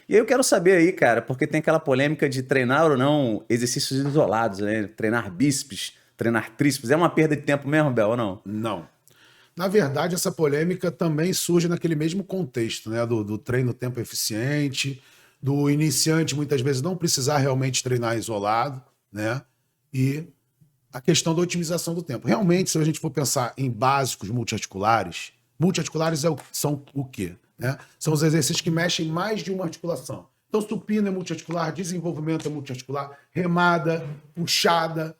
E aí eu quero saber aí, cara, porque tem aquela polêmica de treinar ou não exercícios isolados, né? Treinar bíceps, treinar tríceps. É uma perda de tempo mesmo, Bel, ou não? Não. Na verdade, essa polêmica também surge naquele mesmo contexto, né? Do treino tempo eficiente, do iniciante muitas vezes não precisar realmente treinar isolado, né? E a questão da otimização do tempo. Realmente, se a gente for pensar em básicos multiarticulares, multiarticulares são o quê? Né? São os exercícios que mexem mais de uma articulação. Então, supino é multiarticular, desenvolvimento é multiarticular, remada, puxada,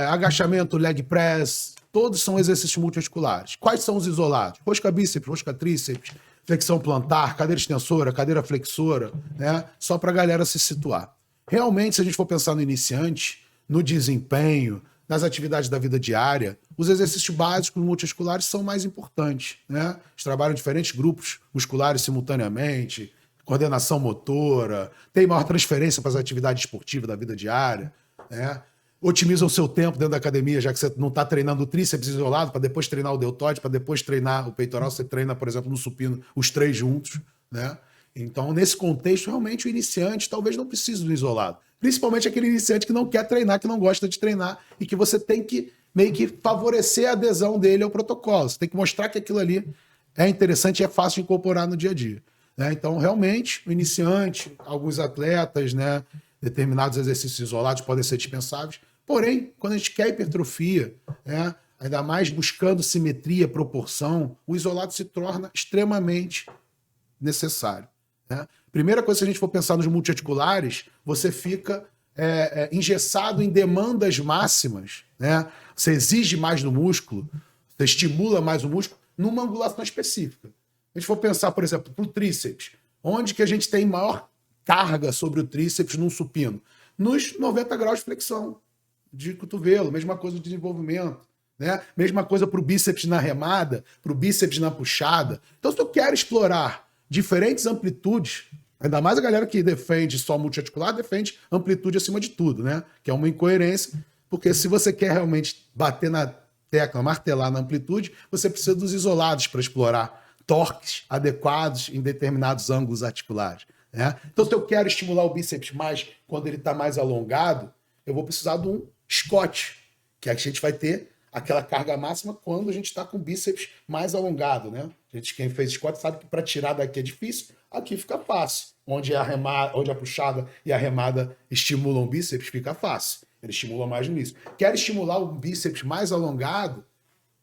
agachamento, leg press, todos são exercícios multiarticulares. Quais são os isolados? Rosca bíceps, rosca tríceps, flexão plantar, cadeira extensora, cadeira flexora, né? Só para a galera se situar. Realmente, se a gente for pensar no iniciante, no desempenho, nas atividades da vida diária, os exercícios básicos multiarticulares são mais importantes, né? Eles trabalham diferentes grupos musculares simultaneamente, coordenação motora, tem maior transferência para as atividades esportivas da vida diária, né? Otimiza o seu tempo dentro da academia, já que você não está treinando o tríceps isolado, para depois treinar o deltoide, para depois treinar o peitoral, você treina, por exemplo, no supino, os três juntos, né? Então, nesse contexto, realmente o iniciante talvez não precise do isolado. Principalmente aquele iniciante que não quer treinar, que não gosta de treinar, e que você tem que meio que favorecer a adesão dele ao protocolo. Você tem que mostrar que aquilo ali é interessante e é fácil de incorporar no dia a dia, né? Então, realmente, o iniciante, alguns atletas, né, determinados exercícios isolados podem ser dispensáveis. Porém, quando a gente quer hipertrofia, né, ainda mais buscando simetria, proporção, o isolado se torna extremamente necessário, né? Primeira coisa, se a gente for pensar nos multiarticulares, você fica engessado em demandas máximas, né? Você exige mais do músculo, você estimula mais o músculo numa angulação específica. Se a gente for pensar, por exemplo, para o tríceps, onde que a gente tem maior carga sobre o tríceps num supino? Nos 90 graus de flexão de cotovelo, mesma coisa de desenvolvimento, né? Mesma coisa para o bíceps na remada, para o bíceps na puxada. Então, se eu quero explorar diferentes amplitudes, ainda mais a galera que defende só multiarticular, defende amplitude acima de tudo, né? Que é uma incoerência, porque se você quer realmente bater na tecla, martelar na amplitude, você precisa dos isolados para explorar torques adequados em determinados ângulos articulares, né? Então, se eu quero estimular o bíceps mais quando ele está mais alongado, eu vou precisar de um Scott, que a gente vai ter aquela carga máxima quando a gente está com o bíceps mais alongado, né? Quem fez Scott sabe que para tirar daqui é difícil, aqui fica fácil. Onde a puxada e a remada estimulam o bíceps, fica fácil. Ele estimula mais no início. Quer estimular o bíceps mais alongado,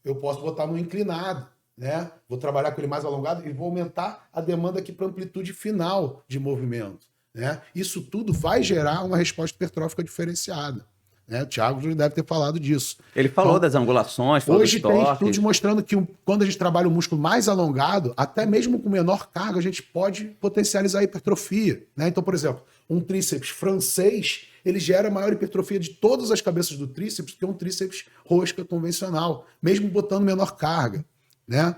eu posso botar no inclinado, né? Vou trabalhar com ele mais alongado e vou aumentar a demanda aqui para amplitude final de movimento, né? Isso tudo vai gerar uma resposta hipertrófica diferenciada, né? O Thiago já deve ter falado disso. Ele falou Então, das angulações, falou dos hoje tem estudos torques. mostrando que quando a gente trabalha o músculo mais alongado, até mesmo com menor carga, a gente pode potencializar a hipertrofia, né? Então, por exemplo, um tríceps francês, ele gera maior hipertrofia de todas as cabeças do tríceps do que um tríceps rosca convencional, mesmo botando menor carga, né?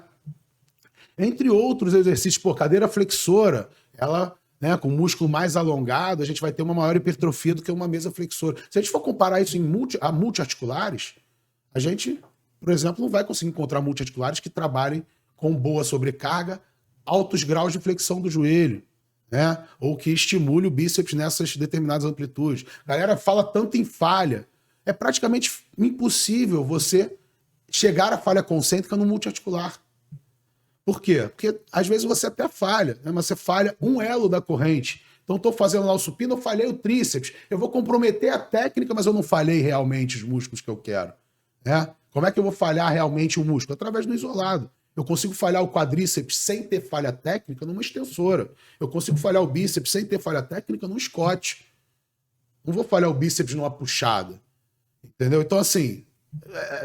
Entre outros exercícios, por cadeira flexora, ela, né, com o músculo mais alongado, a gente vai ter uma maior hipertrofia do que uma mesa flexora. Se a gente for comparar isso a multiarticulares, a gente, por exemplo, não vai conseguir encontrar multiarticulares que trabalhem com boa sobrecarga, altos graus de flexão do joelho, né? Ou que estimule o bíceps nessas determinadas amplitudes. A galera fala tanto em falha. É praticamente impossível você chegar à falha concêntrica no multiarticular. Por quê? Porque às vezes você até falha, né? Mas você falha um elo da corrente. Então, estou fazendo lá o supino, eu falhei o tríceps. Eu vou comprometer a técnica, mas eu não falhei realmente os músculos que eu quero, né? Como é que eu vou falhar realmente o músculo? Através do isolado. Eu consigo falhar o quadríceps sem ter falha técnica numa extensora. Eu consigo falhar o bíceps sem ter falha técnica num Scott. Não vou falhar o bíceps numa puxada. Entendeu? Então, assim,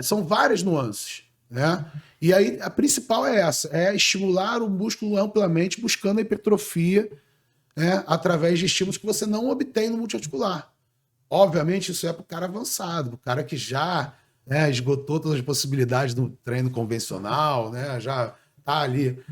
são várias nuances, né? E aí, a principal é essa, é estimular o músculo amplamente, buscando a hipertrofia, né, através de estímulos que você não obtém no multiarticular. Obviamente, isso é para o cara avançado, para o cara que já, né, esgotou todas as possibilidades do treino convencional, né, já está ali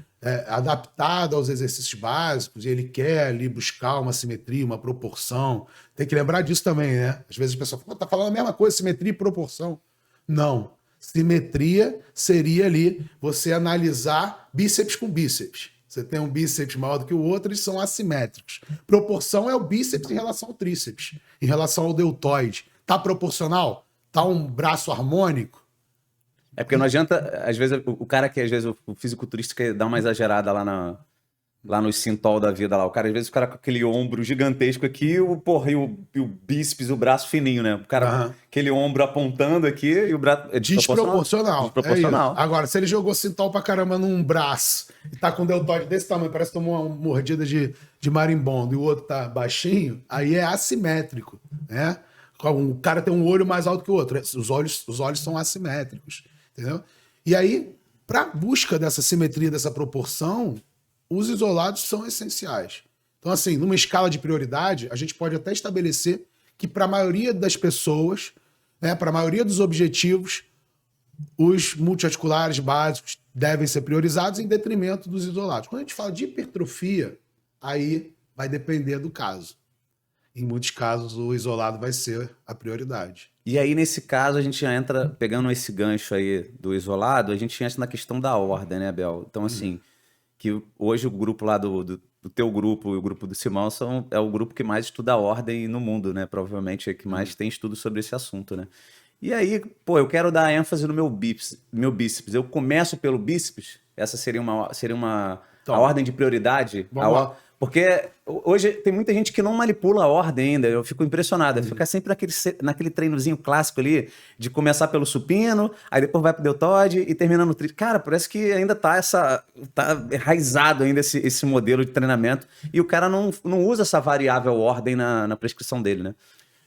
adaptado aos exercícios básicos e ele quer ali buscar uma simetria, uma proporção. Tem que lembrar disso também, né? Às vezes a pessoa fala, tá falando a mesma coisa, simetria e proporção. Não. Simetria seria ali você analisar bíceps com bíceps, Você tem um bíceps maior do que o outro, eles são assimétricos. Proporção é o bíceps em relação ao tríceps, em relação ao deltoide. Tá proporcional? Tá um braço harmônico? É porque não adianta, às vezes, o cara que, às vezes, o fisiculturista quer dar uma exagerada lá no Sintol da vida lá. O cara, às vezes, o cara com aquele ombro gigantesco aqui, e o bíceps, o braço fininho, né? O cara aquele ombro apontando aqui e o braço... É desproporcional. Desproporcional. Agora, se ele jogou Sintol pra caramba num braço e tá com um deltoide desse tamanho, parece que tomou uma mordida de marimbondo e o outro tá baixinho, aí é assimétrico, né? O cara tem um olho mais alto que o outro. Os olhos são assimétricos, entendeu? E aí, pra busca dessa simetria, dessa proporção, os isolados são essenciais. Então, assim, numa escala de prioridade, a gente pode até estabelecer que para a maioria das pessoas, né, para a maioria dos objetivos, os multiarticulares básicos devem ser priorizados em detrimento dos isolados. Quando a gente fala de hipertrofia, aí vai depender do caso. Em muitos casos, o isolado vai ser a prioridade. E aí, nesse caso, a gente já entra, pegando esse gancho aí do isolado, a gente entra na questão da ordem, né, Bel? Então, assim... que hoje o grupo lá do teu grupo e o grupo do Simão é o grupo que mais estuda a ordem no mundo, né? Provavelmente é que mais tem estudo sobre esse assunto, né? E aí, pô, eu quero dar ênfase no meu bíceps. Eu começo pelo bíceps? Essa seria a ordem de prioridade? Vamos lá. Porque hoje tem muita gente que não manipula a ordem ainda. Eu fico impressionado. Fica sempre naquele treinozinho clássico ali, de começar pelo supino, aí depois vai pro deltoide e termina no tríceps. Cara, parece que ainda tá enraizado ainda esse modelo de treinamento. E o cara não usa essa variável ordem na prescrição dele, né?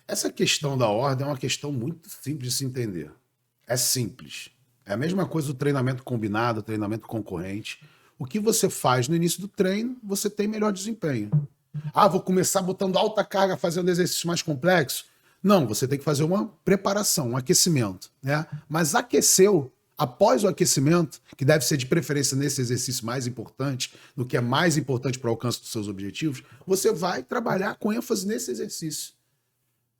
Essa questão da ordem é uma questão muito simples de se entender. É simples. É a mesma coisa do treinamento combinado, treinamento concorrente. O que você faz no início do treino, você tem melhor desempenho. Vou começar botando alta carga, fazendo exercícios mais complexos. Não, você tem que fazer uma preparação, um aquecimento, né? Mas aqueceu, após o aquecimento, que deve ser de preferência nesse exercício mais importante, no que é mais importante para o alcance dos seus objetivos, você vai trabalhar com ênfase nesse exercício,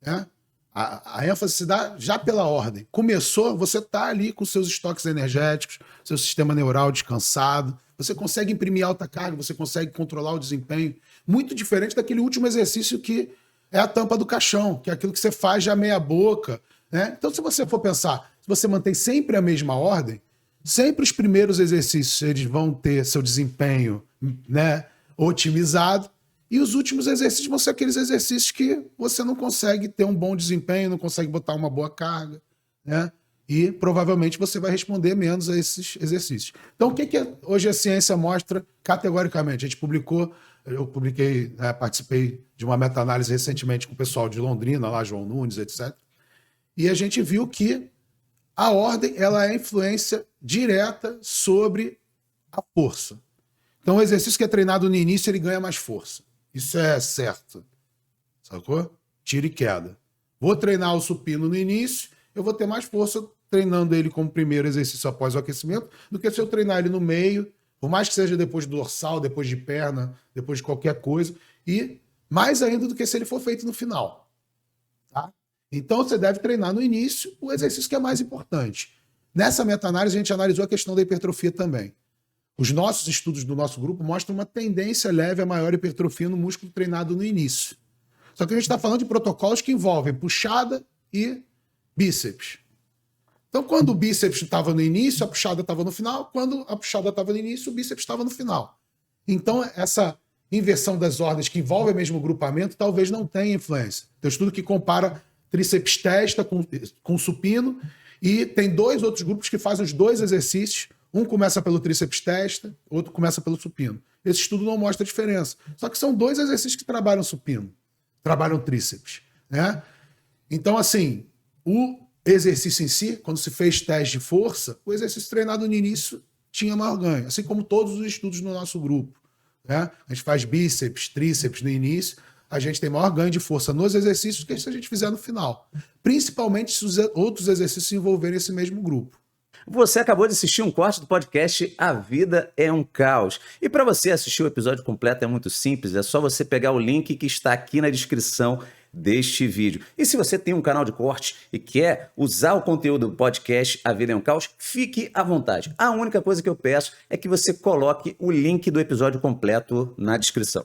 né? A ênfase se dá já pela ordem. Começou, você está ali com seus estoques energéticos, seu sistema neural descansado, você consegue imprimir alta carga, você consegue controlar o desempenho. Muito diferente daquele último exercício que é a tampa do caixão, que é aquilo que você faz já meia boca, né? Então, se você for pensar, se você mantém sempre a mesma ordem, sempre os primeiros exercícios eles vão ter seu desempenho, né, otimizado, e os últimos exercícios vão ser aqueles exercícios que você não consegue ter um bom desempenho, não consegue botar uma boa carga, né? E provavelmente você vai responder menos a esses exercícios. Então, o que hoje a ciência mostra categoricamente? Eu publiquei, participei de uma meta-análise recentemente com o pessoal de Londrina, lá João Nunes, etc. E a gente viu que a ordem ela é influência direta sobre a força. Então, o exercício que é treinado no início, ele ganha mais força. Isso é certo. Sacou? Tiro e queda. Vou treinar o supino no início, eu vou ter mais força treinando ele como primeiro exercício após o aquecimento, do que se eu treinar ele no meio, por mais que seja depois do dorsal, depois de perna, depois de qualquer coisa, e mais ainda do que se ele for feito no final. Tá? Então você deve treinar no início o exercício que é mais importante. Nessa meta-análise a gente analisou a questão da hipertrofia também. Os nossos estudos do nosso grupo mostram uma tendência leve a maior hipertrofia no músculo treinado no início. Só que a gente está falando de protocolos que envolvem puxada e bíceps. Então, quando o bíceps estava no início, a puxada estava no final. Quando a puxada estava no início, o bíceps estava no final. Então, essa inversão das ordens que envolve o mesmo grupamento talvez não tenha influência. Tem um estudo que compara tríceps testa com supino e tem dois outros grupos que fazem os dois exercícios. Um começa pelo tríceps testa, outro começa pelo supino. Esse estudo não mostra a diferença. Só que são dois exercícios que trabalham supino, trabalham tríceps, né? Então, assim, o exercício em si, quando se fez teste de força, o exercício treinado no início tinha maior ganho, assim como todos os estudos no nosso grupo, né? A gente faz bíceps, tríceps no início, a gente tem maior ganho de força nos exercícios do que se a gente fizer no final. Principalmente se os outros exercícios se envolverem nesse mesmo grupo. Você acabou de assistir um corte do podcast A Vida é um Caos. E para você assistir o episódio completo é muito simples, é só você pegar o link que está aqui na descrição deste vídeo. E se você tem um canal de corte e quer usar o conteúdo do podcast A Vida é um Caos, fique à vontade. A única coisa que eu peço é que você coloque o link do episódio completo na descrição.